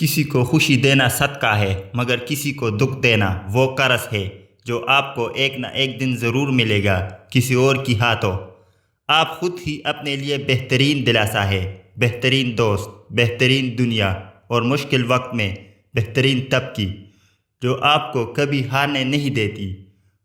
کسی کو خوشی دینا صدقہ ہے، مگر کسی کو دکھ دینا وہ قرض ہے جو آپ کو ایک نہ ایک دن ضرور ملے گا کسی اور کی ہاتھوں۔ آپ خود ہی اپنے لیے بہترین دلاسا ہے، بہترین دوست، بہترین دنیا اور مشکل وقت میں بہترین تبکی جو آپ کو کبھی ہارنے نہیں دیتی۔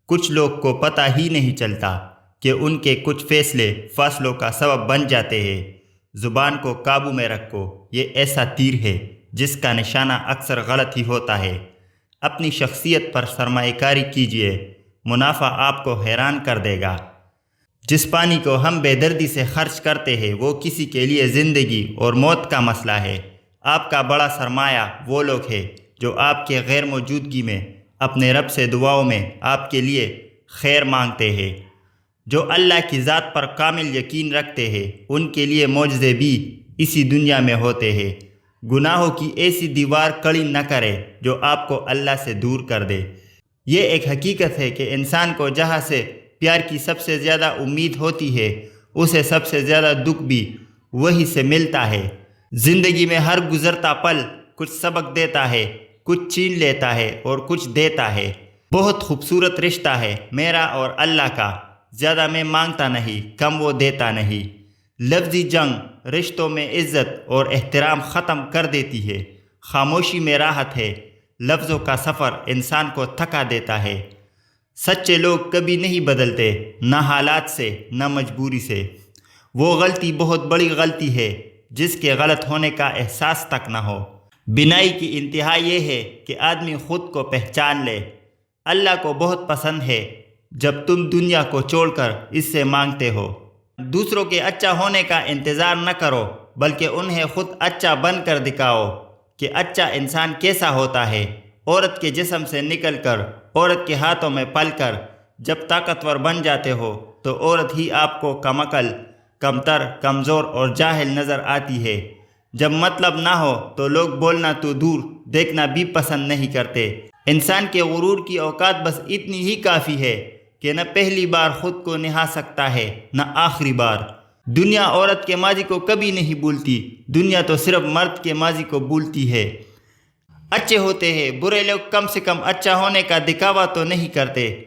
کچھ لوگ کو پتہ ہی نہیں چلتا کہ ان کے کچھ فیصلے فاصلوں کا سبب بن جاتے ہیں۔ زبان کو قابو میں رکھو، یہ ایسا تیر ہے جس کا نشانہ اکثر غلط ہی ہوتا ہے۔ اپنی شخصیت پر سرمایہ کاری کیجیے، منافع آپ کو حیران کر دے گا۔ جس پانی کو ہم بے دردی سے خرچ کرتے ہیں وہ کسی کے لیے زندگی اور موت کا مسئلہ ہے۔ آپ کا بڑا سرمایہ وہ لوگ ہیں جو آپ کے غیر موجودگی میں اپنے رب سے دعاؤں میں آپ کے لیے خیر مانگتے ہیں۔ جو اللہ کی ذات پر کامل یقین رکھتے ہیں ان کے لیے معجزے بھی اسی دنیا میں ہوتے ہیں۔ گناہوں کی ایسی دیوار کڑی نہ کرے جو آپ کو اللہ سے دور کر دے۔ یہ ایک حقیقت ہے کہ انسان کو جہاں سے پیار کی سب سے زیادہ امید ہوتی ہے اسے سب سے زیادہ دکھ بھی وہی سے ملتا ہے۔ زندگی میں ہر گزرتا پل کچھ سبق دیتا ہے، کچھ چھین لیتا ہے اور کچھ دیتا ہے۔ بہت خوبصورت رشتہ ہے میرا اور اللہ کا، زیادہ میں مانگتا نہیں، کم وہ دیتا نہیں۔ لفظی جنگ رشتوں میں عزت اور احترام ختم کر دیتی ہے۔ خاموشی میں راحت ہے، لفظوں کا سفر انسان کو تھکا دیتا ہے۔ سچے لوگ کبھی نہیں بدلتے، نہ حالات سے نہ مجبوری سے۔ وہ غلطی بہت بڑی غلطی ہے جس کے غلط ہونے کا احساس تک نہ ہو۔ بینائی کی انتہا یہ ہے کہ آدمی خود کو پہچان لے۔ اللہ کو بہت پسند ہے جب تم دنیا کو چھوڑ کر اس سے مانگتے ہو۔ دوسروں کے اچھا ہونے کا انتظار نہ کرو بلکہ انہیں خود اچھا بن کر دکھاؤ کہ اچھا انسان کیسا ہوتا ہے۔ عورت کے جسم سے نکل کر عورت کے ہاتھوں میں پل کر جب طاقتور بن جاتے ہو تو عورت ہی آپ کو کم عقل، کمتر، کمزور اور جاہل نظر آتی ہے۔ جب مطلب نہ ہو تو لوگ بولنا تو دور دیکھنا بھی پسند نہیں کرتے۔ انسان کے غرور کی اوقات بس اتنی ہی کافی ہے کہ نہ پہلی بار خود کو نہا سکتا ہے نہ آخری بار۔ دنیا عورت کے ماضی کو کبھی نہیں بھولتی، دنیا تو صرف مرد کے ماضی کو بھولتی ہے۔ اچھے ہوتے ہیں برے لوگ کم سے کم اچھا ہونے کا دکھاوا تو نہیں کرتے۔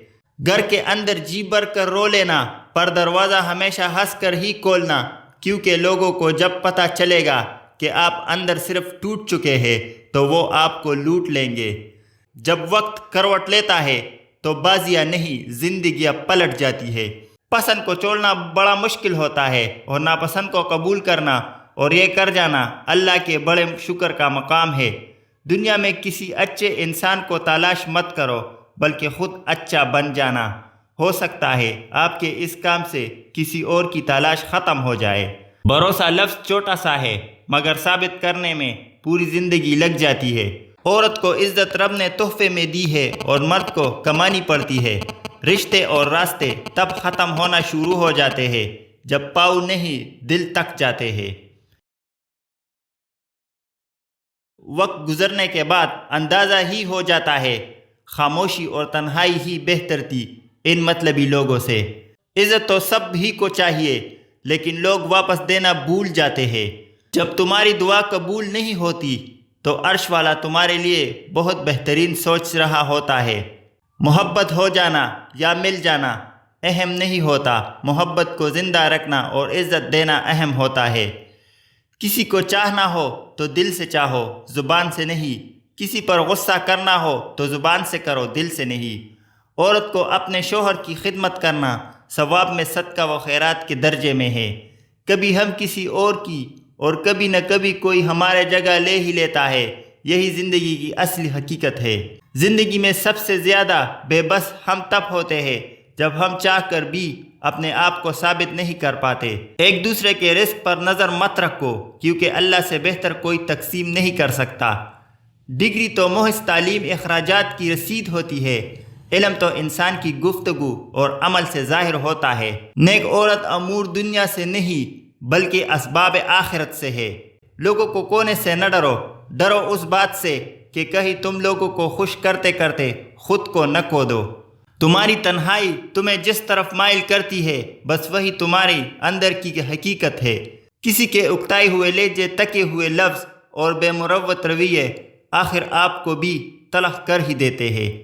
گھر کے اندر جی بھر کر رو لینا، پر دروازہ ہمیشہ ہنس کر ہی کھولنا، کیونکہ لوگوں کو جب پتہ چلے گا کہ آپ اندر صرف ٹوٹ چکے ہیں تو وہ آپ کو لوٹ لیں گے۔ جب وقت کروٹ لیتا ہے تو بازیاں نہیں زندگیاں پلٹ جاتی ہے۔ پسند کو چھوڑنا بڑا مشکل ہوتا ہے اور ناپسند کو قبول کرنا اور یہ کر جانا اللہ کے بڑے شکر کا مقام ہے۔ دنیا میں کسی اچھے انسان کو تلاش مت کرو بلکہ خود اچھا بن جانا۔ ہو سکتا ہے آپ کے اس کام سے کسی اور کی تلاش ختم ہو جائے۔ بھروسہ لفظ چھوٹا سا ہے مگر ثابت کرنے میں پوری زندگی لگ جاتی ہے۔ عورت کو عزت رب نے تحفے میں دی ہے اور مرد کو کمانی پڑتی ہے۔ رشتے اور راستے تب ختم ہونا شروع ہو جاتے ہیں جب پاؤں نہیں دل تک جاتے ہیں۔ وقت گزرنے کے بعد اندازہ ہی ہو جاتا ہے خاموشی اور تنہائی ہی بہتر تھی ان مطلبی لوگوں سے۔ عزت تو سب ہی کو چاہیے لیکن لوگ واپس دینا بھول جاتے ہیں۔ جب تمہاری دعا قبول نہیں ہوتی تو عرش والا تمہارے لیے بہت بہترین سوچ رہا ہوتا ہے۔ محبت ہو جانا یا مل جانا اہم نہیں ہوتا، محبت کو زندہ رکھنا اور عزت دینا اہم ہوتا ہے۔ کسی کو چاہنا ہو تو دل سے چاہو، زبان سے نہیں۔ کسی پر غصہ کرنا ہو تو زبان سے کرو، دل سے نہیں۔ عورت کو اپنے شوہر کی خدمت کرنا ثواب میں صدقہ و خیرات کے درجے میں ہے۔ کبھی ہم کسی اور کی اور کبھی نہ کبھی کوئی ہمارے جگہ لے ہی لیتا ہے، یہی زندگی کی اصلی حقیقت ہے۔ زندگی میں سب سے زیادہ بے بس ہم تب ہوتے ہیں جب ہم چاہ کر بھی اپنے آپ کو ثابت نہیں کر پاتے۔ ایک دوسرے کے رزق پر نظر مت رکھو کیونکہ اللہ سے بہتر کوئی تقسیم نہیں کر سکتا۔ ڈگری تو محض تعلیم اخراجات کی رسید ہوتی ہے، علم تو انسان کی گفتگو اور عمل سے ظاہر ہوتا ہے۔ نیک عورت امور دنیا سے نہیں بلکہ اسباب آخرت سے ہے۔ لوگوں کو کونے سے نہ ڈرو، ڈرو اس بات سے کہ کہیں تم لوگوں کو خوش کرتے کرتے خود کو نہ کھو دو۔ تمہاری تنہائی تمہیں جس طرف مائل کرتی ہے بس وہی تمہاری اندر کی حقیقت ہے۔ کسی کے اکتائے ہوئے لہجے، تکے ہوئے لفظ اور بے مروت رویے آخر آپ کو بھی تلخ کر ہی دیتے ہیں۔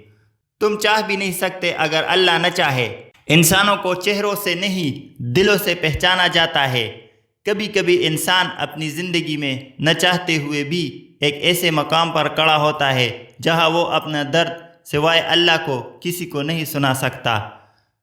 تم چاہ بھی نہیں سکتے اگر اللہ نہ چاہے۔ انسانوں کو چہروں سے نہیں دلوں سے پہچانا جاتا ہے۔ کبھی کبھی انسان اپنی زندگی میں نہ چاہتے ہوئے بھی ایک ایسے مقام پر کھڑا ہوتا ہے جہاں وہ اپنا درد سوائے اللہ کو کسی کو نہیں سنا سکتا۔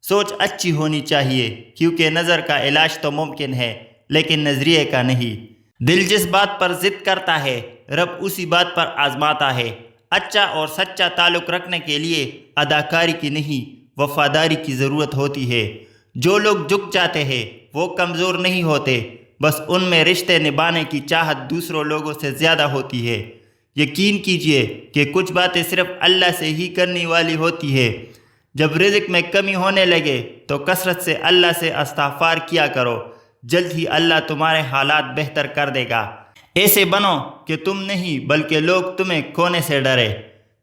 سوچ اچھی ہونی چاہیے، کیونکہ نظر کا علاج تو ممکن ہے لیکن نظریے کا نہیں۔ دل جس بات پر ضد کرتا ہے رب اسی بات پر آزماتا ہے۔ اچھا اور سچا تعلق رکھنے کے لیے اداکاری کی نہیں وفاداری کی ضرورت ہوتی ہے۔ جو لوگ جھک جاتے ہیں وہ کمزور نہیں ہوتے، بس ان میں رشتے نبھانے کی چاہت دوسروں لوگوں سے زیادہ ہوتی ہے۔ یقین کیجئے کہ کچھ باتیں صرف اللہ سے ہی کرنے والی ہوتی ہے۔ جب رزق میں کمی ہونے لگے تو کثرت سے اللہ سے استغفار کیا کرو، جلد ہی اللہ تمہارے حالات بہتر کر دے گا۔ ایسے بنو کہ تم نہیں بلکہ لوگ تمہیں کھونے سے ڈرے۔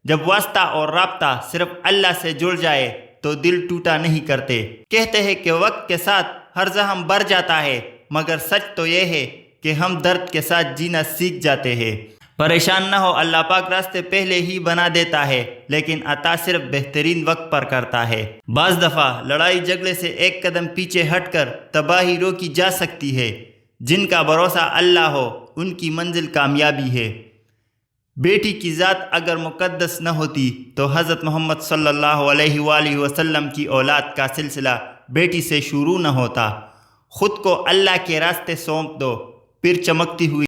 جب واسطہ اور رابطہ صرف اللہ سے جڑ جائے تو دل ٹوٹا نہیں کرتے۔ کہتے ہیں کہ وقت کے ساتھ ہر زخم بھر جاتا ہے، مگر سچ تو یہ ہے کہ ہم درد کے ساتھ جینا سیکھ جاتے ہیں۔ پریشان نہ ہو، اللہ پاک راستے پہلے ہی بنا دیتا ہے، لیکن عطا صرف بہترین وقت پر کرتا ہے۔ بعض دفعہ لڑائی جھگڑے سے ایک قدم پیچھے ہٹ کر تباہی روکی جا سکتی ہے۔ جن کا بھروسہ اللہ ہو ان کی منزل کامیابی ہے۔ بیٹی کی ذات اگر مقدس نہ ہوتی تو حضرت محمد صلی اللہ علیہ وآلہ وسلم کی اولاد کا سلسلہ بیٹی سے شروع نہ ہوتا۔ خود کو اللہ کے راستے سونپ دو، پھر چمکتی ہوئی